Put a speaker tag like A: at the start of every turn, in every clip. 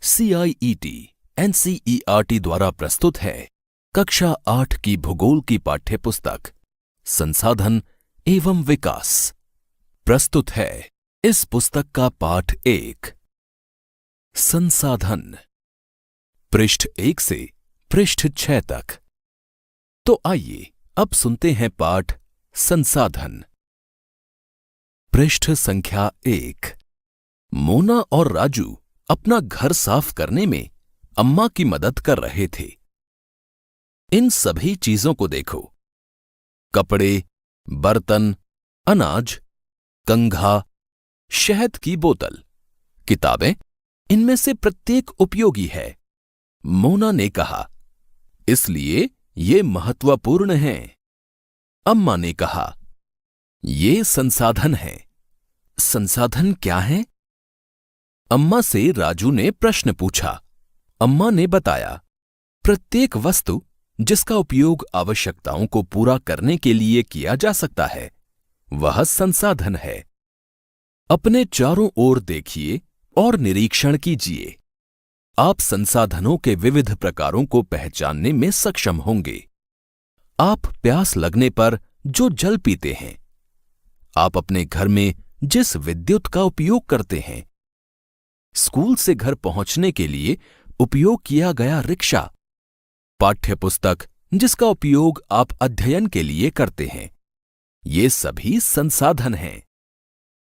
A: CIET NCERT द्वारा प्रस्तुत है कक्षा 8 की भूगोल की पाठ्यपुस्तक संसाधन एवं विकास। प्रस्तुत है इस पुस्तक का पाठ 1 संसाधन, पृष्ठ 1 से पृष्ठ 6 तक। तो आइए अब सुनते हैं पाठ संसाधन। पृष्ठ संख्या 1। मोना और राजू अपना घर साफ करने में अम्मा की मदद कर रहे थे। इन सभी चीजों को देखो, कपड़े, बर्तन, अनाज, कंघा, शहद की बोतल, किताबें, इनमें से प्रत्येक उपयोगी है। मोना ने कहा, इसलिए ये महत्वपूर्ण हैं। अम्मा ने कहा, ये संसाधन हैं। संसाधन क्या हैं? अम्मा से राजू ने प्रश्न पूछा। अम्मा ने बताया, प्रत्येक वस्तु जिसका उपयोग आवश्यकताओं को पूरा करने के लिए किया जा सकता है, वह संसाधन है। अपने चारों ओर देखिए और निरीक्षण कीजिए। आप संसाधनों के विविध प्रकारों को पहचानने में सक्षम होंगे। आप प्यास लगने पर जो जल पीते हैं, आप अपने घर में जिस विद्युत का उपयोग करते हैं, स्कूल से घर पहुंचने के लिए उपयोग किया गया रिक्शा, पाठ्यपुस्तक जिसका उपयोग आप अध्ययन के लिए करते हैं, ये सभी संसाधन हैं।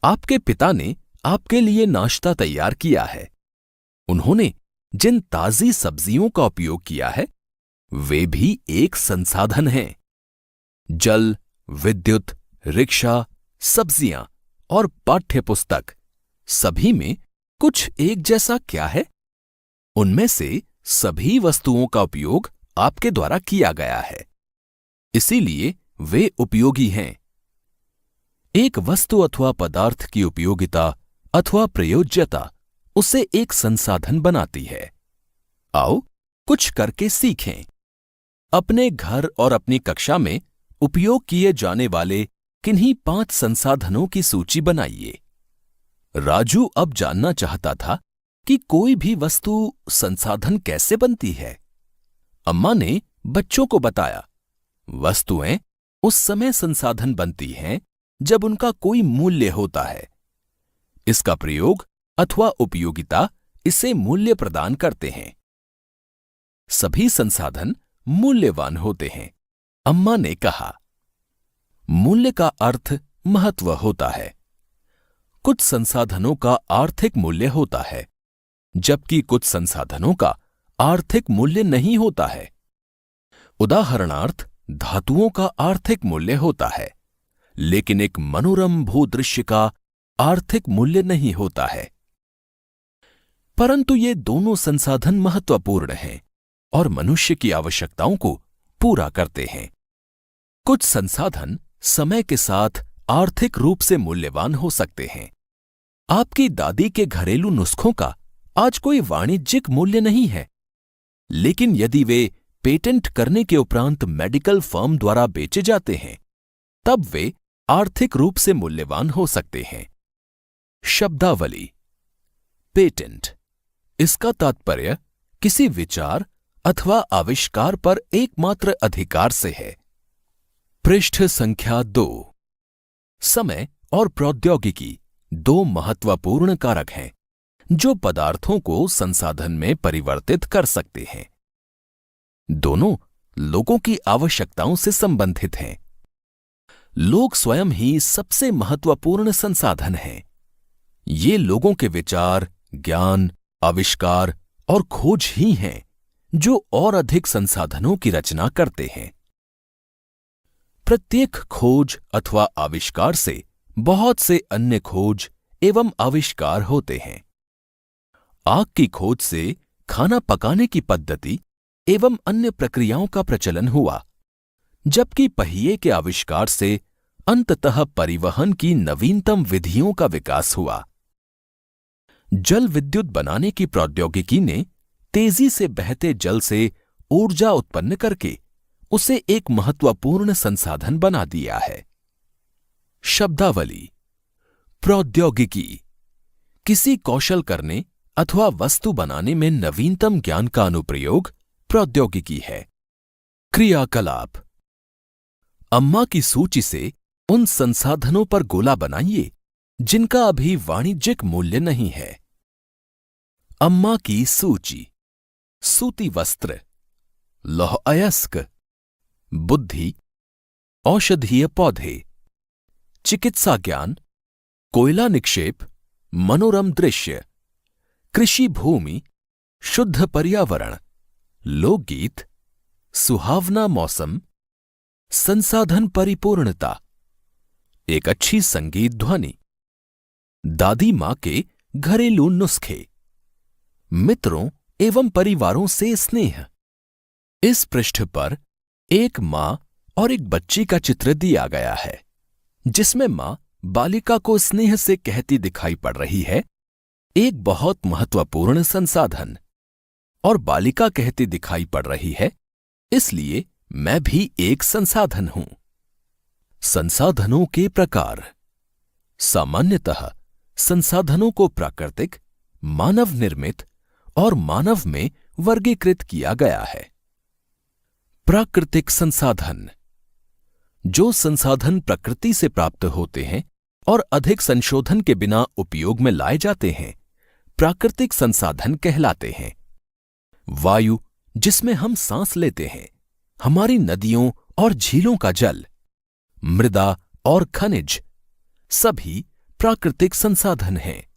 A: आपके पिता ने आपके लिए नाश्ता तैयार किया है। उन्होंने जिन ताजी सब्जियों का उपयोग किया है, वे भी एक संसाधन हैं। जल, विद्युत, रिक्शा, सब्जियां और पाठ्यपुस्तक, सभी में कुछ एक जैसा क्या है? उनमें से सभी वस्तुओं का उपयोग आपके द्वारा किया गया है, इसीलिए वे उपयोगी हैं। एक वस्तु अथवा पदार्थ की उपयोगिता अथवा प्रयोज्यता उसे एक संसाधन बनाती है। आओ कुछ करके सीखें। अपने घर और अपनी कक्षा में उपयोग किए जाने वाले किन्हीं 5 संसाधनों की सूची बनाइए। राजू अब जानना चाहता था कि कोई भी वस्तु संसाधन कैसे बनती है। अम्मा ने बच्चों को बताया, वस्तुएं उस समय संसाधन बनती हैं जब उनका कोई मूल्य होता है। इसका प्रयोग अथवा उपयोगिता इसे मूल्य प्रदान करते हैं। सभी संसाधन मूल्यवान होते हैं। अम्मा ने कहा, मूल्य का अर्थ महत्व होता है। कुछ संसाधनों का आर्थिक मूल्य होता है, जबकि कुछ संसाधनों का आर्थिक मूल्य नहीं होता है। उदाहरणार्थ, धातुओं का आर्थिक मूल्य होता है, लेकिन एक मनोरम भूदृश्य का आर्थिक मूल्य नहीं होता है। परंतु ये दोनों संसाधन महत्वपूर्ण हैं और मनुष्य की आवश्यकताओं को पूरा करते हैं। कुछ संसाधन समय के साथ आर्थिक रूप से मूल्यवान हो सकते हैं। आपकी दादी के घरेलू नुस्खों का आज कोई वाणिज्यिक मूल्य नहीं है, लेकिन यदि वे पेटेंट करने के उपरांत मेडिकल फर्म द्वारा बेचे जाते हैं, तब वे आर्थिक रूप से मूल्यवान हो सकते हैं। शब्दावली। पेटेंट, इसका तात्पर्य किसी विचार अथवा आविष्कार पर एकमात्र अधिकार से है। पृष्ठ संख्या 2। समय और प्रौद्योगिकी 2 महत्वपूर्ण कारक हैं जो पदार्थों को संसाधन में परिवर्तित कर सकते हैं। दोनों लोगों की आवश्यकताओं से संबंधित हैं। लोग स्वयं ही सबसे महत्वपूर्ण संसाधन हैं। ये लोगों के विचार, ज्ञान, आविष्कार और खोज ही हैं जो और अधिक संसाधनों की रचना करते हैं। प्रत्येक खोज अथवा आविष्कार से बहुत से अन्य खोज एवं आविष्कार होते हैं। आग की खोज से खाना पकाने की पद्धति एवं अन्य प्रक्रियाओं का प्रचलन हुआ, जबकि पहिए के आविष्कार से अंततः परिवहन की नवीनतम विधियों का विकास हुआ। जल विद्युत बनाने की प्रौद्योगिकी ने तेजी से बहते जल से ऊर्जा उत्पन्न करके उसे एक महत्वपूर्ण संसाधन बना दिया है। शब्दावली। प्रौद्योगिकी, किसी कौशल करने अथवा वस्तु बनाने में नवीनतम ज्ञान का अनुप्रयोग प्रौद्योगिकी है। क्रियाकलाप। अम्मा की सूची से उन संसाधनों पर गोला बनाइए जिनका अभी वाणिज्यिक मूल्य नहीं है। अम्मा की सूची। सूती वस्त्र, लौह अयस्क, बुद्धि, औषधीय पौधे, चिकित्सा ज्ञान, कोयला निक्षेप, मनोरम दृश्य, कृषि भूमि, शुद्ध पर्यावरण, लोकगीत, सुहावना मौसम, संसाधन परिपूर्णता, एक अच्छी संगीत ध्वनि, दादी माँ के घरेलू नुस्खे, मित्रों एवं परिवारों से स्नेह। इस पृष्ठ पर एक माँ और एक बच्ची का चित्र दिया गया है, जिसमें माँ बालिका को स्नेह से कहती दिखाई पड़ रही है, एक बहुत महत्वपूर्ण संसाधन, और बालिका कहती दिखाई पड़ रही है, इसलिए मैं भी एक संसाधन हूं। संसाधनों के प्रकार। सामान्यतः संसाधनों को प्राकृतिक, मानव निर्मित और मानव में वर्गीकृत किया गया है। प्राकृतिक संसाधन। जो संसाधन प्रकृति से प्राप्त होते हैं और अधिक संशोधन के बिना उपयोग में लाए जाते हैं, प्राकृतिक संसाधन कहलाते हैं। वायु, जिसमें हम सांस लेते हैं, हमारी नदियों और झीलों का जल, मृदा और खनिज, सभी प्राकृतिक संसाधन हैं।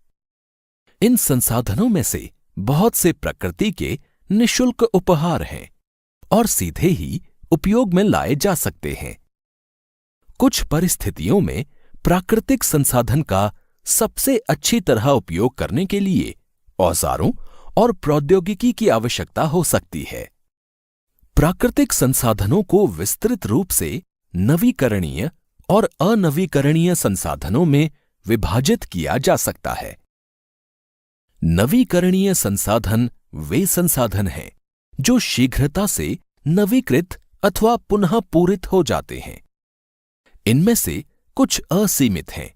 A: इन संसाधनों में से बहुत से प्रकृति के निःशुल्क उपहार हैं और सीधे ही उपयोग में लाए जा सकते हैं। कुछ परिस्थितियों में प्राकृतिक संसाधन का सबसे अच्छी तरह उपयोग करने के लिए औजारों और प्रौद्योगिकी की आवश्यकता हो सकती है। प्राकृतिक संसाधनों को विस्तृत रूप से नवीकरणीय और अनवीकरणीय संसाधनों में विभाजित किया जा सकता है। नवीकरणीय संसाधन वे संसाधन हैं जो शीघ्रता से नवीकृत अथवा पुनः पूरित हो जाते हैं। इनमें से कुछ असीमित हैं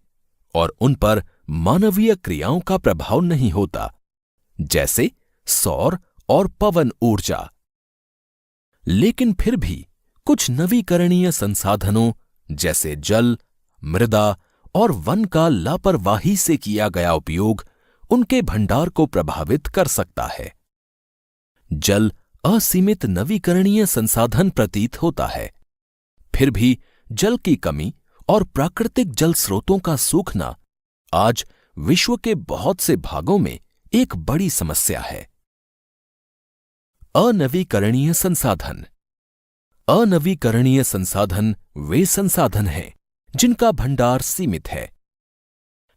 A: और उन पर मानवीय क्रियाओं का प्रभाव नहीं होता, जैसे सौर और पवन ऊर्जा। लेकिन फिर भी कुछ नवीकरणीय संसाधनों जैसे जल, मृदा और वन का लापरवाही से किया गया उपयोग उनके भंडार को प्रभावित कर सकता है। जल असीमित नवीकरणीय संसाधन प्रतीत होता है, फिर भी जल की कमी और प्राकृतिक जल स्रोतों का सूखना आज विश्व के बहुत से भागों में एक बड़ी समस्या है। अनवीकरणीय संसाधन। अनवीकरणीय संसाधन वे संसाधन हैं जिनका भंडार सीमित है।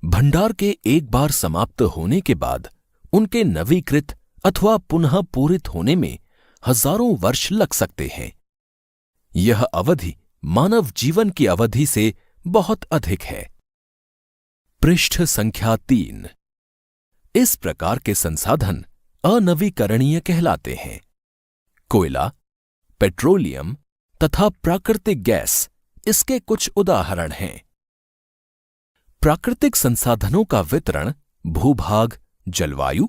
A: भंडार के एक बार समाप्त होने के बाद उनके नवीकृत अथवा पुनः पूरित होने में हजारों वर्ष लग सकते हैं। यह अवधि मानव जीवन की अवधि से बहुत अधिक है। पृष्ठ संख्या 3। इस प्रकार के संसाधन अनवीकरणीय कहलाते हैं। कोयला, पेट्रोलियम तथा प्राकृतिक गैस इसके कुछ उदाहरण हैं। प्राकृतिक संसाधनों का वितरण भूभाग, जलवायु,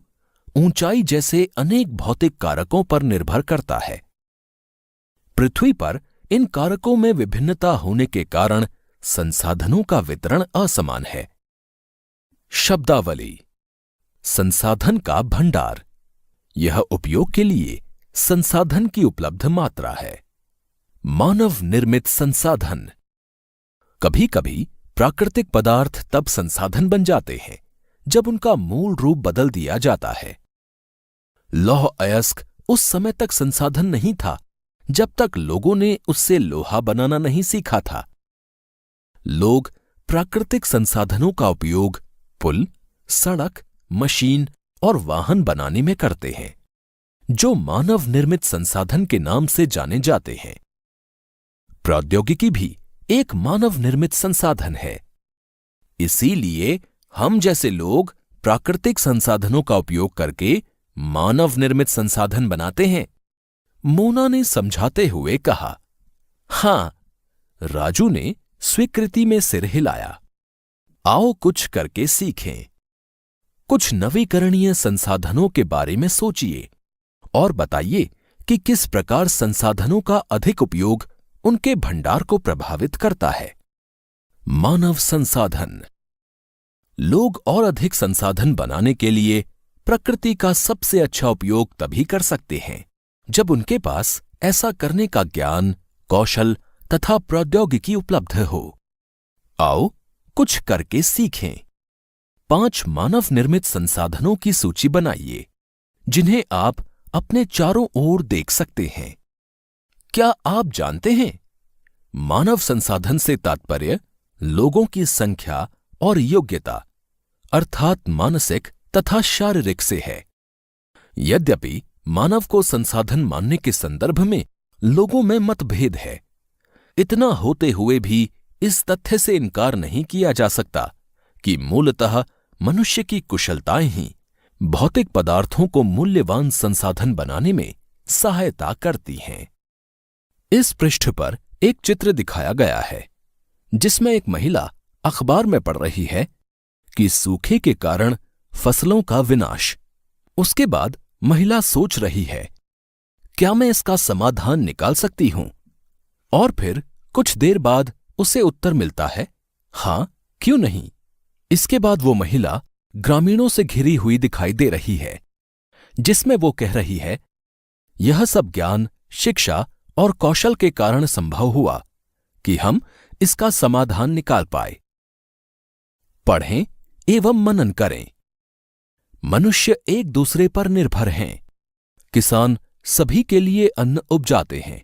A: ऊंचाई जैसे अनेक भौतिक कारकों पर निर्भर करता है। पृथ्वी पर इन कारकों में विभिन्नता होने के कारण संसाधनों का वितरण असमान है। शब्दावली। संसाधन का भंडार, यह उपयोग के लिए संसाधन की उपलब्ध मात्रा है। मानव निर्मित संसाधन। कभी कभी प्राकृतिक पदार्थ तब संसाधन बन जाते हैं जब उनका मूल रूप बदल दिया जाता है। लौह अयस्क उस समय तक संसाधन नहीं था जब तक लोगों ने उससे लोहा बनाना नहीं सीखा था। लोग प्राकृतिक संसाधनों का उपयोग पुल, सड़क, मशीन और वाहन बनाने में करते हैं, जो मानव निर्मित संसाधन के नाम से जाने जाते हैं। प्रौद्योगिकी भी एक मानव निर्मित संसाधन है। इसीलिए हम जैसे लोग प्राकृतिक संसाधनों का उपयोग करके मानव निर्मित संसाधन बनाते हैं। मोना ने समझाते हुए कहा। हां, राजू ने स्वीकृति में सिर हिलाया। आओ कुछ करके सीखें। कुछ नवीकरणीय संसाधनों के बारे में सोचिए और बताइए कि किस प्रकार संसाधनों का अधिक उपयोग उनके भंडार को प्रभावित करता है। मानव संसाधन। लोग और अधिक संसाधन बनाने के लिए प्रकृति का सबसे अच्छा उपयोग तभी कर सकते हैं जब उनके पास ऐसा करने का ज्ञान, कौशल तथा प्रौद्योगिकी उपलब्ध हो। आओ कुछ करके सीखें। 5 मानव निर्मित संसाधनों की सूची बनाइए जिन्हें आप अपने चारों ओर देख सकते हैं। क्या आप जानते हैं, मानव संसाधन से तात्पर्य लोगों की संख्या और योग्यता अर्थात मानसिक तथा शारीरिक से है। यद्यपि मानव को संसाधन मानने के संदर्भ में लोगों में मतभेद है, इतना होते हुए भी इस तथ्य से इनकार नहीं किया जा सकता कि मूलतः मनुष्य की कुशलताएं ही भौतिक पदार्थों को मूल्यवान संसाधन बनाने में सहायता करती हैं। इस पृष्ठ पर एक चित्र दिखाया गया है जिसमें एक महिला अखबार में पढ़ रही है कि सूखे के कारण फसलों का विनाश। उसके बाद महिला सोच रही है, क्या मैं इसका समाधान निकाल सकती हूं? और फिर कुछ देर बाद उसे उत्तर मिलता है, हां, क्यों नहीं। इसके बाद वो महिला ग्रामीणों से घिरी हुई दिखाई दे रही है जिसमें वो कह रही है, यह सब ज्ञान, शिक्षा और कौशल के कारण संभव हुआ कि हम इसका समाधान निकाल पाए। पढ़ें एवं मनन करें। मनुष्य एक दूसरे पर निर्भर हैं। किसान सभी के लिए अन्न उपजाते हैं।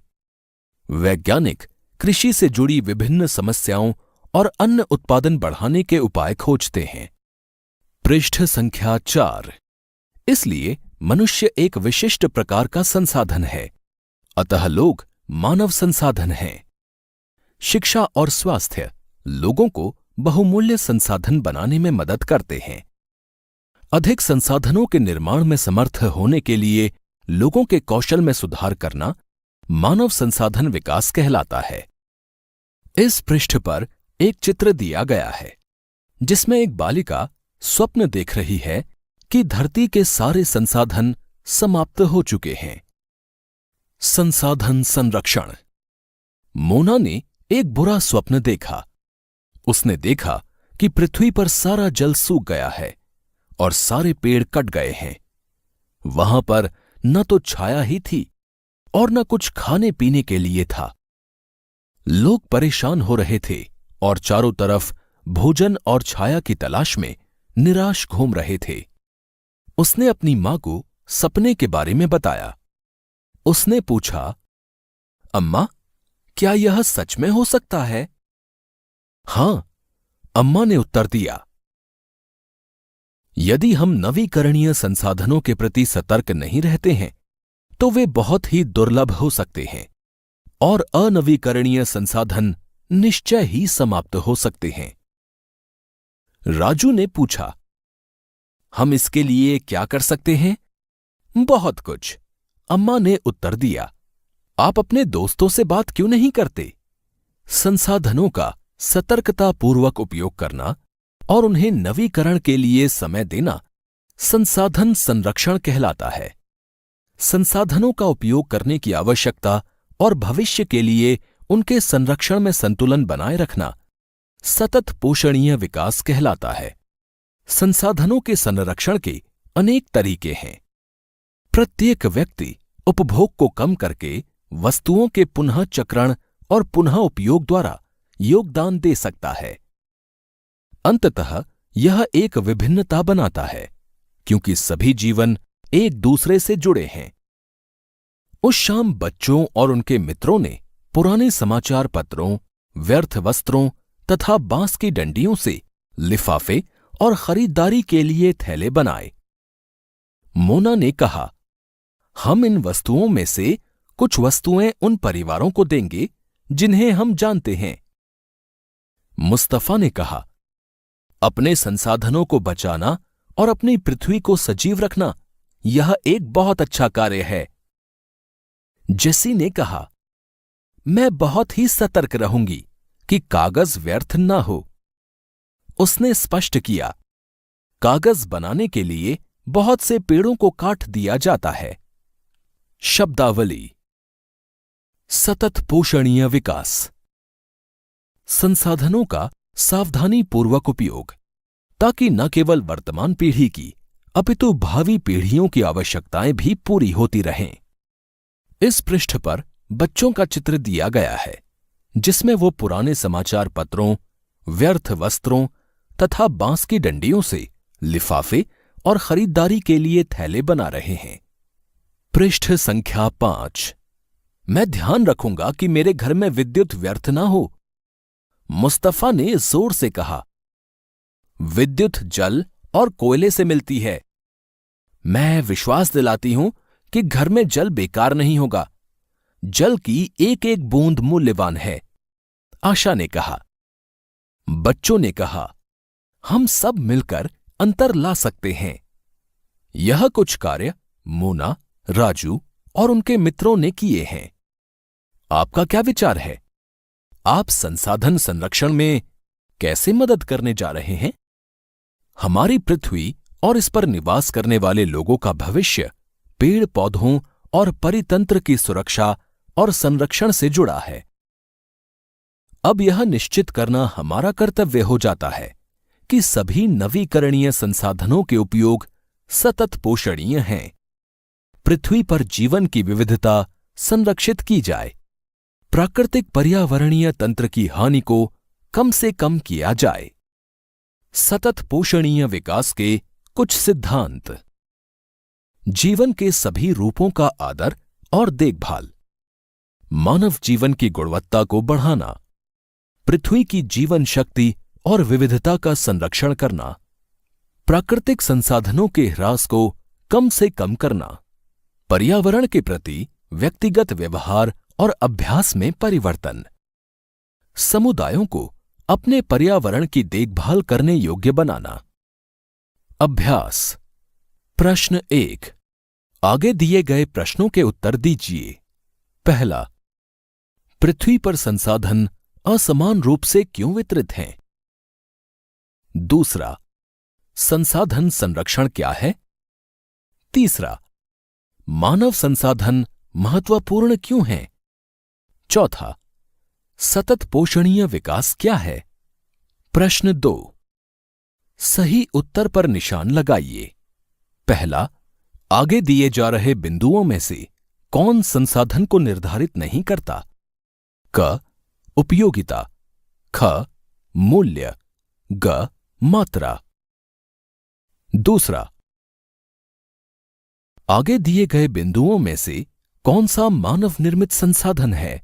A: वैज्ञानिक कृषि से जुड़ी विभिन्न समस्याओं और अन्न उत्पादन बढ़ाने के उपाय खोजते हैं। पृष्ठ संख्या 4। इसलिए मनुष्य एक विशिष्ट प्रकार का संसाधन है, अतः लोग मानव संसाधन हैं। शिक्षा और स्वास्थ्य लोगों को बहुमूल्य संसाधन बनाने में मदद करते हैं। अधिक संसाधनों के निर्माण में समर्थ होने के लिए लोगों के कौशल में सुधार करना मानव संसाधन विकास कहलाता है। इस पृष्ठ पर एक चित्र दिया गया है जिसमें एक बालिका स्वप्न देख रही है कि धरती के सारे संसाधन समाप्त हो चुके हैं। संसाधन संरक्षण। मोना ने एक बुरा स्वप्न देखा। उसने देखा कि पृथ्वी पर सारा जल सूख गया है और सारे पेड़ कट गए हैं। वहां पर न तो छाया ही थी और न कुछ खाने पीने के लिए था। लोग परेशान हो रहे थे और चारों तरफ भोजन और छाया की तलाश में निराश घूम रहे थे। उसने अपनी मां को सपने के बारे में बताया। उसने पूछा, अम्मा, क्या यह सच में हो सकता है? हां, अम्मा ने उत्तर दिया। यदि हम नवीकरणीय संसाधनों के प्रति सतर्क नहीं रहते हैं तो वे बहुत ही दुर्लभ हो सकते हैं और अनवीकरणीय संसाधन निश्चय ही समाप्त हो सकते हैं। राजू ने पूछा, हम इसके लिए क्या कर सकते हैं? बहुत कुछ, अम्मा ने उत्तर दिया। आप अपने दोस्तों से बात क्यों नहीं करते? संसाधनों का सतर्कतापूर्वक उपयोग करना और उन्हें नवीकरण के लिए समय देना संसाधन संरक्षण कहलाता है। संसाधनों का उपयोग करने की आवश्यकता और भविष्य के लिए उनके संरक्षण में संतुलन बनाए रखना सतत पोषणीय विकास कहलाता है। संसाधनों के संरक्षण के अनेक तरीके हैं। प्रत्येक व्यक्ति उपभोग को कम करके वस्तुओं के पुनः चक्रण और पुनः उपयोग द्वारा योगदान दे सकता है। अंततः यह एक विभिन्नता बनाता है क्योंकि सभी जीवन एक दूसरे से जुड़े हैं। उस शाम बच्चों और उनके मित्रों ने पुराने समाचार पत्रों, व्यर्थ वस्त्रों तथा बांस की डंडियों से लिफाफे और खरीदारी के लिए थैले बनाए। मोना ने कहा, हम इन वस्तुओं में से कुछ वस्तुएं उन परिवारों को देंगे जिन्हें हम जानते हैं। मुस्तफा ने कहा, अपने संसाधनों को बचाना और अपनी पृथ्वी को सजीव रखना यह एक बहुत अच्छा कार्य है। जेसी ने कहा, मैं बहुत ही सतर्क रहूंगी कि कागज व्यर्थ न हो। उसने स्पष्ट किया, कागज बनाने के लिए बहुत से पेड़ों को काट दिया जाता है। शब्दावली। सतत पोषणीय विकास। संसाधनों का सावधानीपूर्वक उपयोग, ताकि न केवल वर्तमान पीढ़ी की अपितु भावी पीढ़ियों की आवश्यकताएं भी पूरी होती रहें। इस पृष्ठ पर बच्चों का चित्र दिया गया है, जिसमें वो पुराने समाचार पत्रों, व्यर्थ वस्त्रों तथा बांस की डंडियों से लिफाफे और खरीदारी के लिए थैले बना रहे हैं। पृष्ठ संख्या 5। मैं ध्यान रखूंगा कि मेरे घर में विद्युत व्यर्थ ना हो, मुस्तफा ने जोर से कहा। विद्युत जल और कोयले से मिलती है। मैं विश्वास दिलाती हूं कि घर में जल बेकार नहीं होगा। जल की एक एक बूंद मूल्यवान है, आशा ने कहा। बच्चों ने कहा, हम सब मिलकर अंतर ला सकते हैं। यह कुछ कार्य मोना, राजू और उनके मित्रों ने किए हैं। आपका क्या विचार है? आप संसाधन संरक्षण में कैसे मदद करने जा रहे हैं? हमारी पृथ्वी और इस पर निवास करने वाले लोगों का भविष्य पेड़ पौधों और परितंत्र की सुरक्षा और संरक्षण से जुड़ा है। अब यह निश्चित करना हमारा कर्तव्य हो जाता है कि सभी नवीकरणीय संसाधनों के उपयोग सतत पोषणीय हैं। पृथ्वी पर जीवन की विविधता संरक्षित की जाए। प्राकृतिक पर्यावरणीय तंत्र की हानि को कम से कम किया जाए। सतत पोषणीय विकास के कुछ सिद्धांत। जीवन के सभी रूपों का आदर और देखभाल। मानव जीवन की गुणवत्ता को बढ़ाना। पृथ्वी की जीवन शक्ति और विविधता का संरक्षण करना। प्राकृतिक संसाधनों के ह्रास को कम से कम करना। पर्यावरण के प्रति व्यक्तिगत व्यवहार और अभ्यास में परिवर्तन। समुदायों को अपने पर्यावरण की देखभाल करने योग्य बनाना। अभ्यास। प्रश्न 1। आगे दिए गए प्रश्नों के उत्तर दीजिए। पहला, पृथ्वी पर संसाधन असमान रूप से क्यों वितरित हैं? दूसरा, संसाधन संरक्षण क्या है? तीसरा, मानव संसाधन महत्वपूर्ण क्यों हैं? चौथा, सतत पोषणीय विकास क्या है? प्रश्न 2। सही उत्तर पर निशान लगाइए। पहला, आगे दिए जा रहे बिंदुओं में से कौन संसाधन को निर्धारित नहीं करता? क, उपयोगिता। ख, मूल्य। ग, मात्रा। दूसरा, आगे दिए गए बिंदुओं में से कौन सा मानव निर्मित संसाधन है?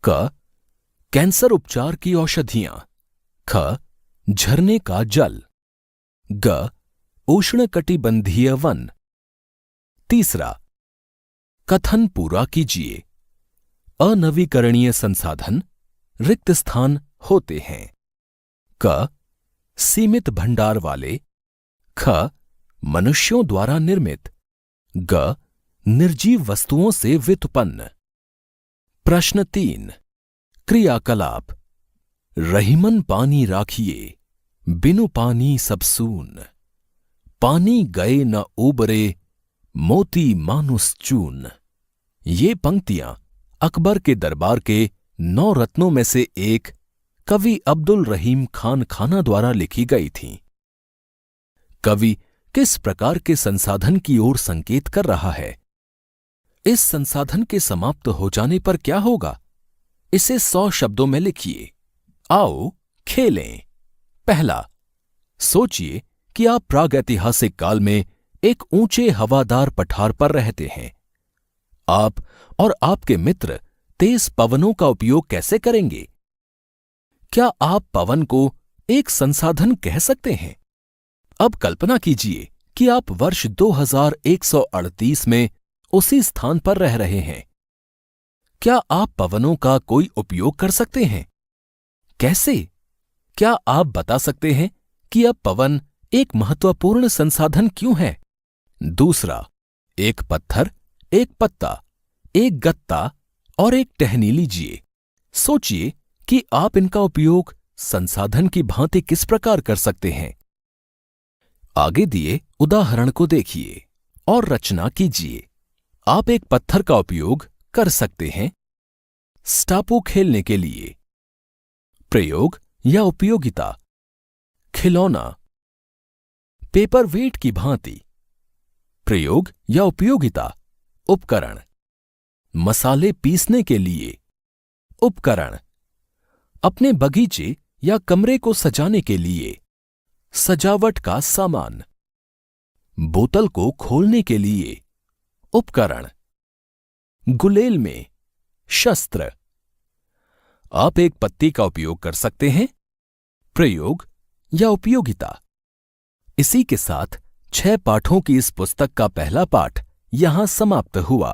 A: क, कैंसर उपचार की औषधियां। ख, झरने का जल। ग, उष्णकटिबंधीय वन। तीसरा, कथन पूरा कीजिए। अनवीकरणीय संसाधन रिक्त स्थान होते हैं। क, सीमित भंडार वाले। ख, मनुष्यों द्वारा निर्मित। ग, निर्जीव वस्तुओं से व्युत्पन्न। प्रश्न 3। क्रियाकलाप। रहीमन पानी राखिए, बिनु पानी सब सून। पानी गए न उबरे, मोती मानुस चून। ये पंक्तियां अकबर के दरबार के 9 रत्नों में से एक कवि अब्दुल रहीम खान खाना द्वारा लिखी गई थीं। कवि किस प्रकार के संसाधन की ओर संकेत कर रहा है? इस संसाधन के समाप्त हो जाने पर क्या होगा? इसे 100 शब्दों में लिखिए। आओ खेलें। पहला, सोचिए कि आप प्रागैतिहासिक काल में एक ऊंचे हवादार पठार पर रहते हैं। आप और आपके मित्र तेज पवनों का उपयोग कैसे करेंगे? क्या आप पवन को एक संसाधन कह सकते हैं? अब कल्पना कीजिए कि आप वर्ष 2138 में उसी स्थान पर रह रहे हैं। क्या आप पवनों का कोई उपयोग कर सकते हैं? कैसे? क्या आप बता सकते हैं कि अब पवन एक महत्वपूर्ण संसाधन क्यों है? दूसरा, एक पत्थर, एक पत्ता, एक गत्ता और एक टहनी लीजिए। सोचिए कि आप इनका उपयोग संसाधन की भांति किस प्रकार कर सकते हैं। आगे दिए उदाहरण को देखिए और रचना कीजिए। आप एक पत्थर का उपयोग कर सकते हैं स्टापू खेलने के लिए। प्रयोग या उपयोगिता: खिलौना, पेपर वेट की भांति। प्रयोग या उपयोगिता: उपकरण, मसाले पीसने के लिए। उपकरण, अपने बगीचे या कमरे को सजाने के लिए। सजावट का सामान, बोतल को खोलने के लिए। उपकरण, गुलेल में, शस्त्र। आप एक पत्ती का उपयोग कर सकते हैं। प्रयोग या उपयोगिता। इसी के साथ 6 पाठों की इस पुस्तक का पहला पाठ यहां समाप्त हुआ।